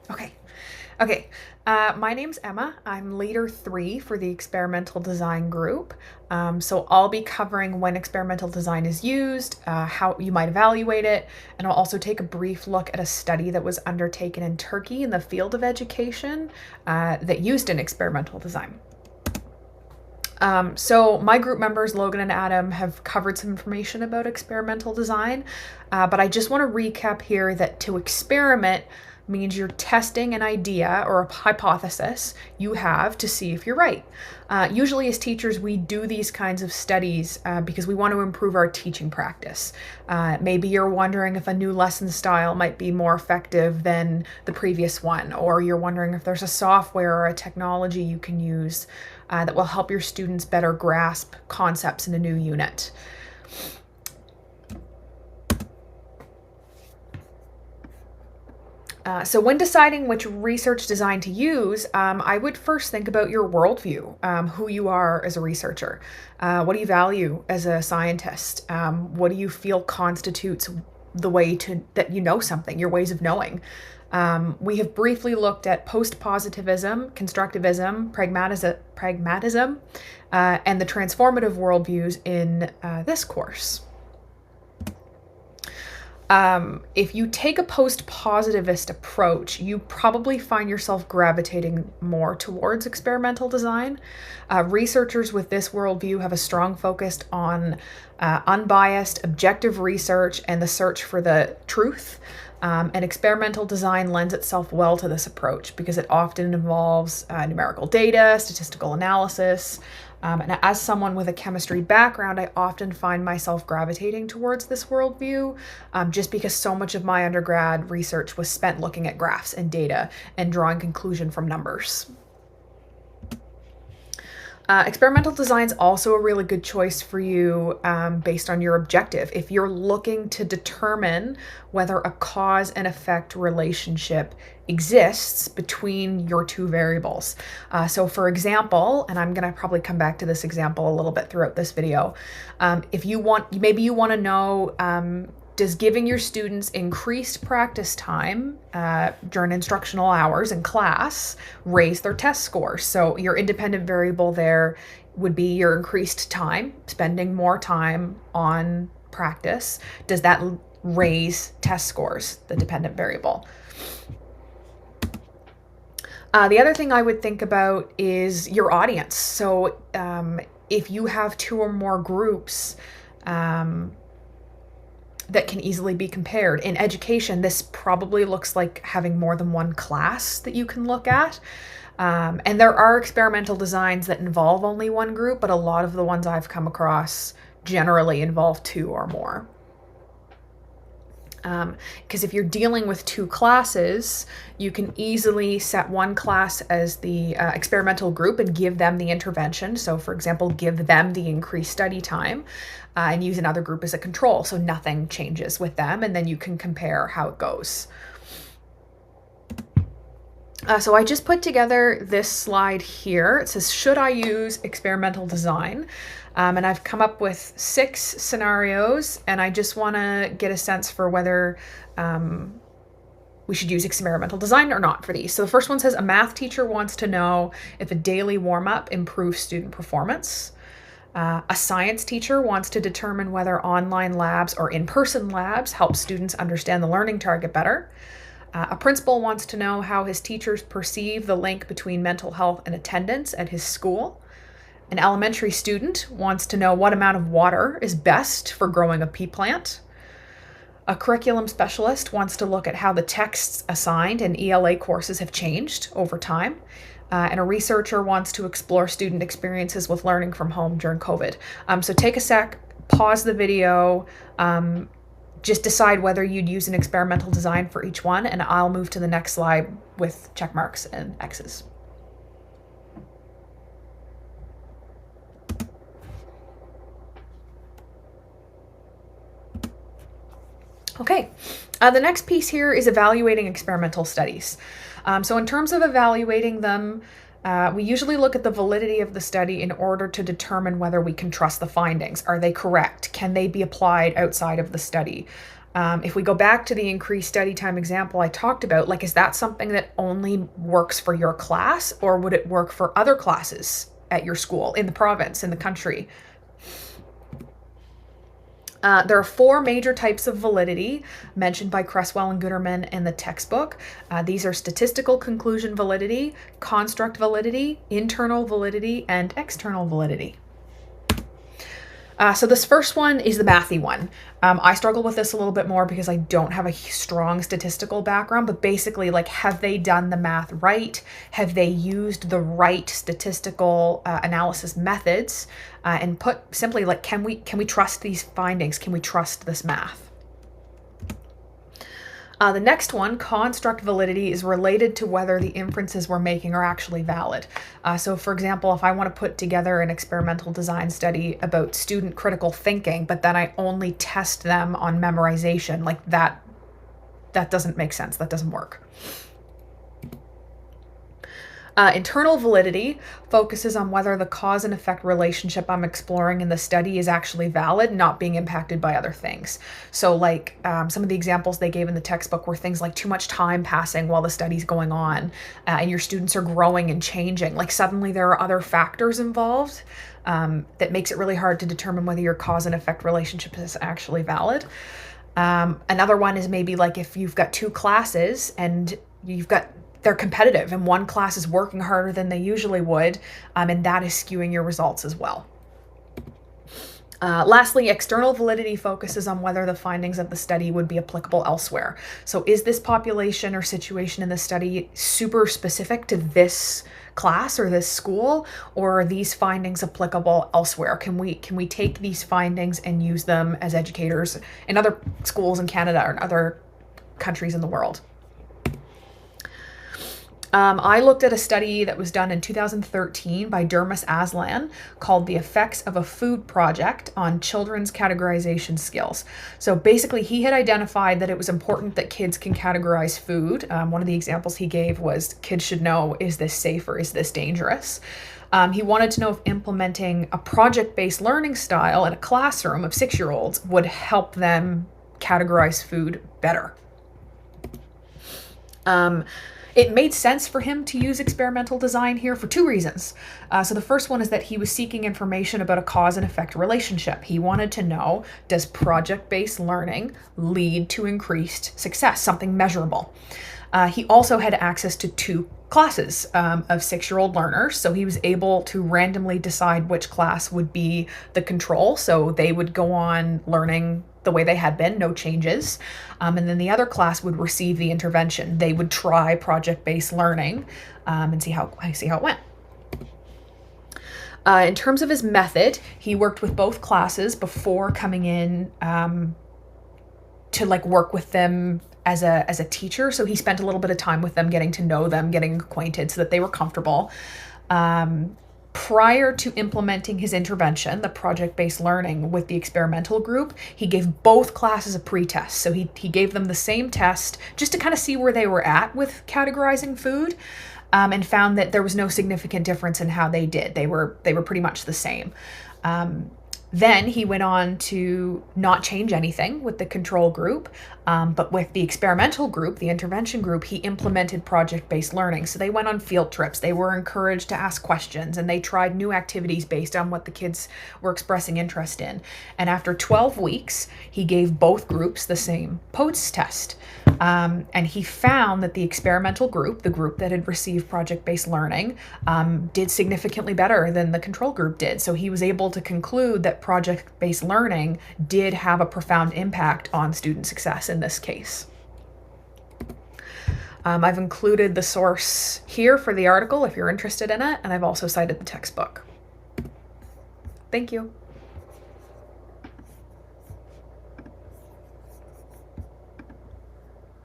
Okay. Okay. My name's Emma. I'm leader 3 for the experimental design group. So I'll be covering when experimental design is used, how you might evaluate it, and I'll also take a brief look at a study that was undertaken in Turkey in the field of education that used an experimental design. So my group members, Logan and Adam, have covered some information about experimental design, but I just want to recap here that to experiment means you're testing an idea or a hypothesis you have to see if you're right. Usually as teachers, we do these kinds of studies because we want to improve our teaching practice. Maybe you're wondering if a new lesson style might be more effective than the previous one, or you're wondering if there's a software or a technology you can use that will help your students better grasp concepts in a new unit. So when deciding which research design to use, I would first think about your worldview, who you are as a researcher. What do you value as a scientist? What do you feel constitutes the way that you know something, your ways of knowing? We have briefly looked at post-positivism, constructivism, pragmatism, and the transformative worldviews in this course. If you take a post-positivist approach, you probably find yourself gravitating more towards experimental design. Researchers with this worldview have a strong focus on unbiased, objective research and the search for the truth. And experimental design lends itself well to this approach because it often involves numerical data, statistical analysis, and as someone with a chemistry background, I often find myself gravitating towards this worldview just because so much of my undergrad research was spent looking at graphs and data and drawing conclusion from numbers. Experimental design is also a really good choice for you based on your objective. If you're looking to determine whether a cause and effect relationship exists between your two variables. So for example, and I'm going to probably come back to this example a little bit throughout this video. Maybe you want to know, does giving your students increased practice time during instructional hours in class raise their test scores? So your independent variable there would be your increased time, spending more time on practice. Does that raise test scores, the dependent variable? The other thing I would think about is your audience. So if you have 2 or more groups, that can easily be compared. In education, this probably looks like having more than one class that you can look at. And there are experimental designs that involve only one group, but a lot of the ones I've come across generally involve 2 or more. Because if you're dealing with 2 classes, you can easily set one class as the experimental group and give them the intervention. So for example, give them the increased study time and use another group as a control. So nothing changes with them, and then you can compare how it goes. So I just put together this slide here. It says, should I use experimental design? And I've come up with 6 scenarios, and I just want to get a sense for whether we should use experimental design or not for these. So the first one says, a math teacher wants to know if a daily warm-up improves student performance. A science teacher wants to determine whether online labs or in-person labs help students understand the learning target better. A principal wants to know how his teachers perceive the link between mental health and attendance at his school. An elementary student wants to know what amount of water is best for growing a pea plant. A curriculum specialist wants to look at how the texts assigned in ELA courses have changed over time. And a researcher wants to explore student experiences with learning from home during COVID. So take a sec, pause the video, just decide whether you'd use an experimental design for each one, and I'll move to the next slide with check marks and X's. Okay, the next piece here is evaluating experimental studies. So in terms of evaluating them, we usually look at the validity of the study in order to determine whether we can trust the findings. Are they correct? Can they be applied outside of the study? If we go back to the increased study time example I talked about, like, is that something that only works for your class, or would it work for other classes at your school, in the province, in the country? There are 4 major types of validity mentioned by Cresswell and Gidman in the textbook. These are statistical conclusion validity, construct validity, internal validity, and external validity. So this first one is the mathy one. I struggle with this a little bit more because I don't have a strong statistical background, but basically, like, have they done the math right? Have they used the right statistical analysis methods? And put simply, like, can we trust these findings? Can we trust this math? The next one, construct validity, is related to whether the inferences we're making are actually valid. So for example, if I want to put together an experimental design study about student critical thinking, but then I only test them on memorization, like that doesn't make sense. That doesn't work. Internal validity focuses on whether the cause and effect relationship I'm exploring in the study is actually valid, not being impacted by other things. So like some of the examples they gave in the textbook were things like too much time passing while the study's going on, and your students are growing and changing. Like suddenly there are other factors involved that makes it really hard to determine whether your cause and effect relationship is actually valid. Another one is maybe like if you've got 2 classes and they're competitive and one class is working harder than they usually would, and that is skewing your results as well. Lastly, external validity focuses on whether the findings of the study would be applicable elsewhere. So is this population or situation in the study super specific to this class or this school, or are these findings applicable elsewhere? Can we take these findings and use them as educators in other schools in Canada or in other countries in the world? I looked at a study that was done in 2013 by Dermis Aslan called The Effects of a Food Project on Children's Categorization Skills. So basically, he had identified that it was important that kids can categorize food. One of the examples he gave was kids should know, is this safe or is this dangerous? He wanted to know if implementing a project-based learning style in a classroom of 6-year-olds would help them categorize food better. It made sense for him to use experimental design here for 2 reasons. So the first one is that he was seeking information about a cause and effect relationship. He wanted to know, does project-based learning lead to increased success, something measurable? He also had access to 2 classes of 6-year-old learners, so he was able to randomly decide which class would be the control. So they would go on learning the way they had been, no changes. And then the other class would receive the intervention. They would try project-based learning and see how it went. In terms of his method, he worked with both classes before coming in to like work with them as a teacher. So he spent a little bit of time with them, getting to know them, getting acquainted so that they were comfortable. Prior to implementing his intervention, the project-based learning with the experimental group, he gave both classes a pretest. So he gave them the same test just to kind of see where they were at with categorizing food, and found that there was no significant difference in how they did. They were pretty much the same. Then he went on to not change anything with the control group, but with the experimental group, the intervention group, he implemented project-based learning. So they went on field trips, they were encouraged to ask questions, and they tried new activities based on what the kids were expressing interest in. And after 12 weeks, he gave both groups the same POTS test. And he found that the experimental group, the group that had received project-based learning, did significantly better than the control group did. So he was able to conclude that project-based learning did have a profound impact on student success in this case. I've included the source here for the article if you're interested in it, and I've also cited the textbook. Thank you.